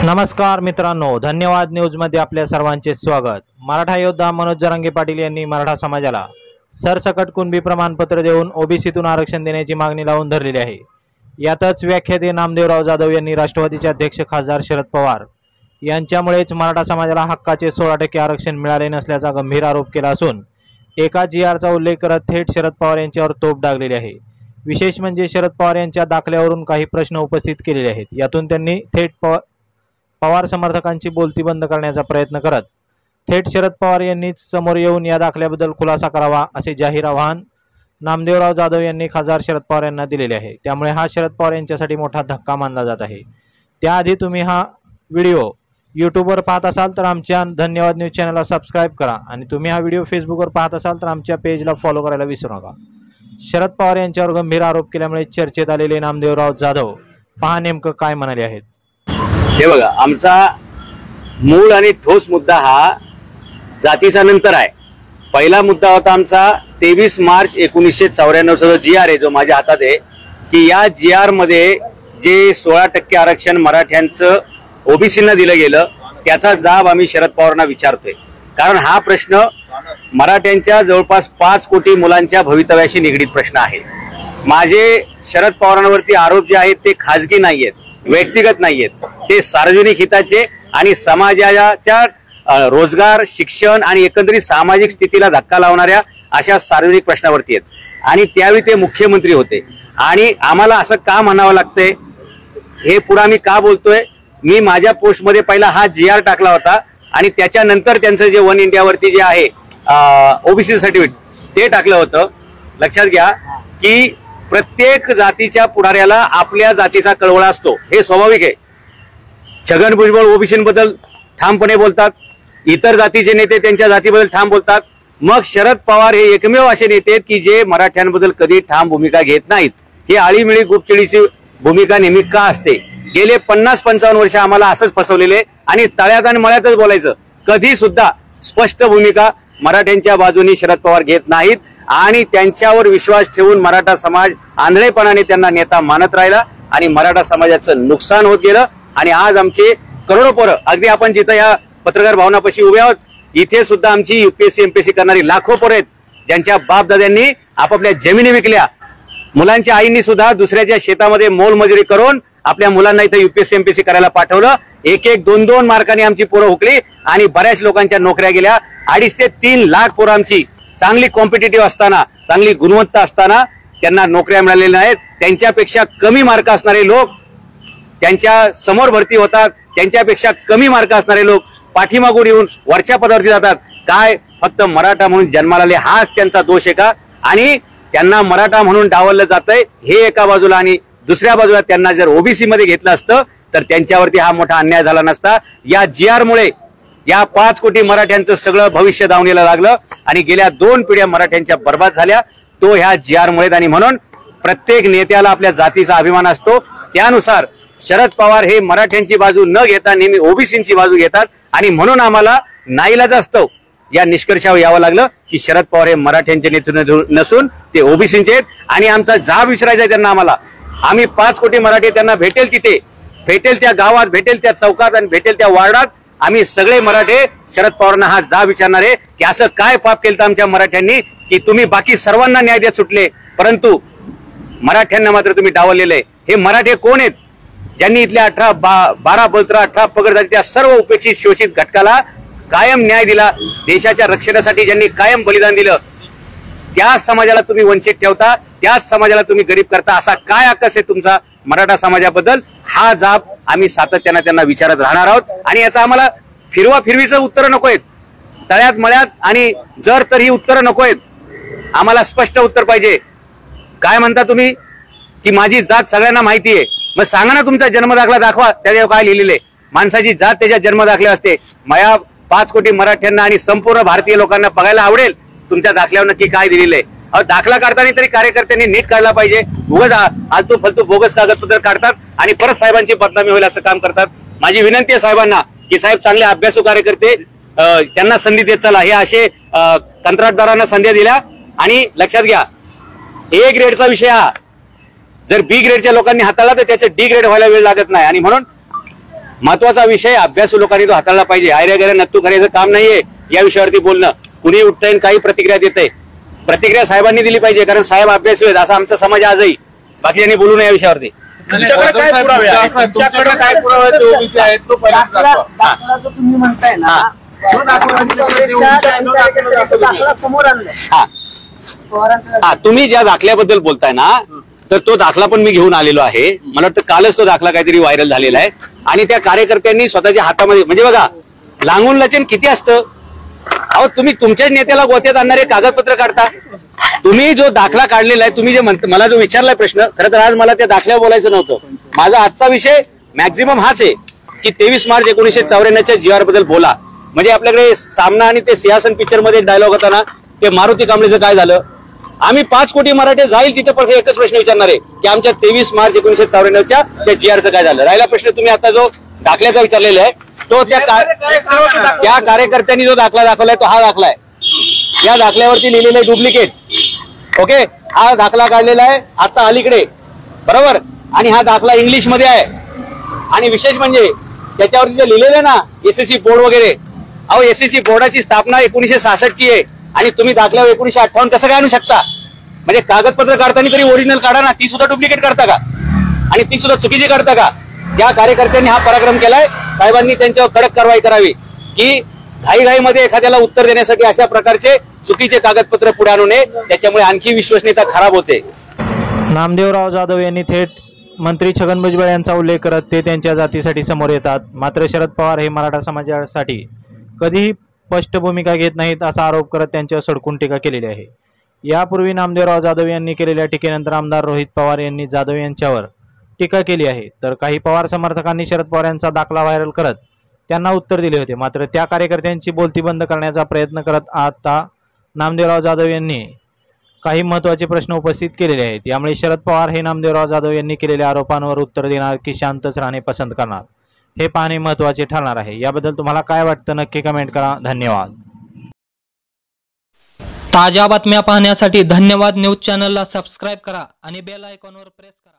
नमस्कार मित्रांनो, धन्यवाद न्यूजमध्ये आपल्या सर्वांचे स्वागत। मराठा योद्धा मनोज जरांगे पाटील यांनी मराठा समाजाला सरसकट कुणबी प्रमाणपत्र देऊन ओबीसीतून आरक्षण देण्याची मागणी लावून धरलेली आहे। यातच व्याख्याते नामदेवराव जाधव यांनी राष्ट्रवादीचे अध्यक्ष खासदार शरद पवार यांच्यामुळेच मराठा समाजाला हक्काचे 16% आरक्षण मिळाले नसल्याचा गंभीर आरोप केला असून एका जीआरचा उल्लेख करत थेट शरद पवार यांच्यावर तोफ डागलेली आहे। विशेष म्हणजे शरद पवार यांच्या दाखल्यावरून काही प्रश्न उपस्थित केलेले आहेत। यातून त्यांनी थेट पवार समर्थकांची बोलती बंद करण्याचा प्रयत्न करत थेट शरद पवार यांनीच समोर येऊन या दाखल्याबद्दल खुलासा करावा असे जाहीर आवाहन नामदेवराव जाधव यांनी खासदार शरद पवार यांना दिलेले आहे। त्यामुळे हा शरद पवार यांच्यासाठी मोठा धक्का मानला जात आहे। त्याआधी तुम्ही हा व्हिडिओ यूट्यूबवर पाहत असाल तर आमच्या धन्यवाद न्यूज चॅनलला सबस्क्राइब करा आणि तुम्ही हा व्हिडिओ फेसबुकवर पाहत असाल तर आमच्या पेजला फॉलो करायला विसरू नका। शरद पवार यांच्यावर गंभीर आरोप केल्यामुळे चर्चेत आलेले नामदेवराव जाधव पहा नेमकं काय म्हणाले आहेत। हे बघा, आमचा मूळ आणि ठोस मुद्दा हा जातीचा नंतर आहे। पहिला मुद्दा होता आमचा 23 मार्च 1994 चा जीआर आहे जो माझ्या हातात आहे की या जीआर मध्ये जे 16% आरक्षण मराठ्यांचं ओबीसींना दिलं गेलं त्याचा जाब आम्ही शरद पवारांना विचारतोय। कारण हा प्रश्न मराठ्यांच्या जवळपास 5 कोटी मुलांच्या भवितव्याशी निगडीत प्रश्न आहे। माझे शरद पवारांवरती आरोप जे आहेत ते खाजगी नाहीयेत, व्यक्तिगत नाहीयेत, ते सार्वजनिक हिताचे आणि समाजाच्या रोजगार, शिक्षण आणि एकंदरीत सामाजिक स्थितीला धक्का लावणाऱ्या अशा सार्वजनिक प्रश्नावरती आहेत। आणि त्यावेळी ते मुख्यमंत्री होते आणि आम्हाला असं का म्हणावं लागतंय, हे पुरा मी का बोलतोय, मी माझ्या पोस्टमध्ये पहिला हा जीआर टाकला होता आणि त्याच्यानंतर त्यांचं जे वन इंडियावरती जे आहे ओबीसी सर्टिफिकेट ते टाकलं होतं। लक्षात घ्या की प्रत्येक जातीच्या पुढाऱ्याला आपल्या जातीचा कळवळा असतो, हे स्वाभाविक आहे। छगन भुजबळ ओबीसींबद्दल ठामपणे बोलतात, इतर जातीचे नेते त्यांच्या जातीबद्दल ठाम बोलतात। मग शरद पवार हे एकमेव असे नेते आहेत की जे मराठ्यांबद्दल कधी ठाम भूमिका घेत नाहीत। ही आळीमिळी गुपचिडीची भूमिका नेहमी का असते? गेले 50-55 वर्ष आम्हाला असंच फसवलेले आणि तळ्यात आणि मळ्यातच बोलायचं, कधी सुद्धा स्पष्ट भूमिका मराठ्यांच्या बाजूने शरद पवार घेत नाहीत आणि त्यांच्यावर विश्वास ठेवून मराठा समाज आंधळेपणाने त्यांना नेता मानत राहिला आणि मराठा समाजाचं नुकसान होत गेलं। आणि आज आमचे करोडो पोरं, अगदी आपण जिथं या पत्रकार भवनापाशी उभे आहोत इथे सुद्धा आमची यूपीएससी एमपीएससी करणारी लाखो पोरं आहेत ज्यांच्या बापदाद्यांनी आपापल्या जमिनी विकल्या। मुलांच्या आईंनी सुद्धा दुसऱ्याच्या शेतामध्ये मोलमजुरी करून आपल्या मुलांना इथं यूपीएससी एमपीएससी करायला पाठवलं। 1-1, 2-2 मार्कांनी आमची पोरं हुकली आणि बऱ्याच लोकांच्या नोकऱ्या गेल्या। 2.5 ते 3 लाख पोरं आमची चांगली कॉम्पिटिटिव्ह असताना, चांगली गुणवत्ता असताना त्यांना नोकऱ्या मिळालेल्या नाहीत। त्यांच्यापेक्षा कमी मार्क असणारे लोक त्यांच्या समोर भरती होतात, त्यांच्यापेक्षा कमी मार्क असणारे लोक पाठीमागून येऊन वरच्या पदावरती जातात। काय फक्त मराठा म्हणून जन्माला आले हाच त्यांचा दोष आहे का? आणि त्यांना मराठा म्हणून डावललं जातंय हे एका बाजूला, आणि दुसऱ्या बाजूला त्यांना जर ओबीसी मध्ये घेतलं असतं तर त्यांच्यावरती हा मोठा अन्याय झाला नसता। या जीआर मुळे या 5 कोटी मराठ्यांचं सगळं भविष्य दावणीला लागलं आणि गेल्या 2 पिढ्या मराठ्यांच्या बर्बाद झाल्या, तो ह्या जीआर मुळे। आणि म्हणून प्रत्येक नेत्याला आपल्या जातीचा अभिमान असतो, त्यानुसार शरद पवार हे मराठ्यांची बाजू न घेता नेहमी ओबीसींची बाजू घेतात आणि म्हणून आम्हाला नाईलाजास्तव या निष्कर्षावर यावं लागलं की शरद पवार हे मराठ्यांचे नेते नसून ते ओबीसींचे आहेत। आणि आमचा जाब विचारायचा आहे त्यांना, आम्ही 5 कोटी मराठी त्यांना भेटेल तिथे, भेटेल त्या गावात, भेटेल त्या चौकात आणि भेटेल त्या वार्डात आम्ही सगळे मराठे शरद पवारांना हा जाब विचारणार आहे की असं काय पाप केलं आमच्या मराठ्यांनी की तुम्ही बाकी सर्वांना न्याय देत सुटले परंतु मराठ्यांना मात्र तुम्ही डावललेलं आहे। हे मराठे कोण आहेत ज्यांनी इथल्या 12 बलत्रा 18 पगड जातीच्या सर्व उपेक्षित शोषित घटकाला कायम न्याय दिला, देशाच्या रक्षणासाठी ज्यांनी कायम बलिदान दिलं, त्याच समाजाला तुम्ही वंचित ठेवता, त्याच समाजाला तुम्ही गरीब करता, असा काय आकस आहे तुमचा मराठा समाजाबद्दल? हा जाब आम्ही सातत्याने त्यांना विचारत राहणार आहोत आणि याचा आम्हाला फिरवीचं उत्तर नकोय, तळ्यात मळ्यात आणि जर तर ही उत्तरं नकोय, आम्हाला स्पष्ट उत्तर पाहिजे। काय म्हणता तुम्ही की माझी जात सगळ्यांना माहिती आहे, मग सांगा ना तुमचा जन्मदाखला दाखवा, त्याच्यावर काय लिहिलेले? माणसाची जात त्याच्या जन्मदाखले असते। मला 5 कोटी मराठ्यांना आणि संपूर्ण भारतीय लोकांना बघायला आवडेल तुमच्या दाखल्यावर नक्की काय दिलेलं आहे। दाखला काढताना तरी कार्यकर्त्यांनी नीट काढला पाहिजे, उगाच आलतू फलतू बोगस कागदपत्र काढतात आणि परत साहेबांची बदनामी होईल असं काम करतात। माझी विनंती आहे साहेबांना की साहेब चांगले अभ्यासू कार्यकर्ते, त्यांना संधी देत चला। हे असे कंत्राटदारांना संधी दिल्या आणि लक्षात घ्या ए ग्रेडचा विषय हा जर बी ग्रेडच्या लोकांनी हाताळला तर त्याचं डी ग्रेड व्हायला वेळ लागत नाही। आणि म्हणून महत्वाचा विषय अभ्यासू लोकांनी तो हाताळला पाहिजे. आयऱ्या गेल्या नत्तू करायचं काम नाहीये या विषयावरती बोलणं. कुणी उठतंय काही प्रतिक्रिया देतंय. प्रतिक्रिया साहेबांनी दिली पाहिजे, कारण साहेब अभ्यासू आहेत असा आमचा समाज आजही. बाकीच्यांनी बोलू नये या विषयावरती. तुमच्याकडे काय पुरावे आहेत? तुमच्याकडे काय पुरावे आहेत? ओबीसी आहेत तो पर्यंत दाखला जो तुम्ही म्हणताय ना, तो दाखला समोर आणलाय. हा, तुम्ही ज्या दाखल्याबद्दल बोलताय ना, तर तो दाखला पण मी घेऊन आलेलो आहे. मला वाटतं कालच तो दाखला काहीतरी व्हायरल झालेला आहे. आणि त्या कार्यकर्त्यांनी स्वतःच्या हातामध्ये, म्हणजे बघा लांगून लचन किती असतं. अहो तुम्ही तुमच्याच नेत्याला गोत्यात आणणारे कागदपत्र काढता. तुम्ही जो दाखला काढलेला आहे, तुम्ही जे मला जो विचारलाय प्रश्न, खरं तर आज मला त्या दाखल्यावर बोलायचं नव्हतं. माझा आजचा विषय मॅक्झिमम हाच आहे की 23 मार्च 1994 GR बद्दल बोला. म्हणजे आपल्याकडे सामना आणि ते सिंहासन पिक्चर मध्ये एक डायलॉग होता ना, ते मारुती कांबळेचं काय झालं. आम्ही 5 कोटी मराठे जाईल तिथे पण एकच प्रश्न विचारणार आहे की आमच्या 23 मार्च 1994 त्या GRचं काय झालं. राहिला प्रश्न तुम्ही आता जो दाखल्याचा विचारलेला आहे, तो त्या कार्यकर्त्यांनी जो दाखला दाखवलाय तो हा दाखला आहे. या दाखल्यावरती लिहिलेलं आहे डुप्लिकेट. ओके, हा दाखला काढलेला आहे आता अलीकडे, बरोबर. आणि हा दाखला इंग्लिश मध्ये आहे. आणि विशेष म्हणजे त्याच्यावरती जे लिहिलेलं आहे ना SSC बोर्ड वगैरे, अहो SSC बोर्डाची स्थापना 1966 ची आहे आणि तुम्ही दाखल्यावर 1958 कसं काय आणू शकता. म्हणजे कागदपत्र काढताना तरी ओरिजिनल काढा ना, ती सुद्धा डुप्लिकेट काढता का, आणि ती सुद्धा चुकीची काढता का. ज्या कार्यकर्त्यांनी हा पराक्रम केलाय, साहेबांनी त्यांच्यावर कडक कारवाई करावी की घाईघाईमध्ये एखाद्याला उत्तर देण्यासाठी अशा प्रकारचे चुकीचे कागदपत्र पुढे आणू नये. त्याच्यामुळे आणखी विश्वसनीयता खराब होते. नामदेवराव जाधव यांनी थेट मंत्री छगन भुजबळ यांचा उल्लेख करत ते त्यांच्या जातीसाठी समोर येतात. मात्र शरद पवार हे मराठा समाजासाठी कधीही स्पष्ट भूमिका घेत नाहीत असा आरोप करत त्यांच्यावर सडकून टीका केलेली आहे. यापूर्वी नामदेवराव जाधव यांनी केलेल्या टीकेनंतर आमदार रोहित पवार यांनी जाधव यांच्यावर टीका केली आहे. तर काही पवार समर्थकांनी शरद पवार यांचा दाखला व्हायरल करत त्यांना उत्तर दिले होते. मात्र त्या कार्यकर्त्यांची बोलती बंद करण्याचा प्रयत्न करत आता नामदेवराव जाधव यांनी काही महत्त्वाचे प्रश्न उपस्थित केलेले आहेत. यामुळे शरद पवार हे नामदेवराव जाधव यांनी केलेल्या आरोपांवर उत्तर देणार की शांतच राहणे पसंत करणार हे पाहणे महत्त्वाचे ठरणार आहे. याबद्दल तुम्हाला काय वाटतं नक्की कमेंट करा. धन्यवाद. ताज्या बातम्या पाहण्यासाठी धन्यवाद न्यूज चॅनलला सबस्क्राईब करा आणि बेल आयकॉनवर प्रेस करा.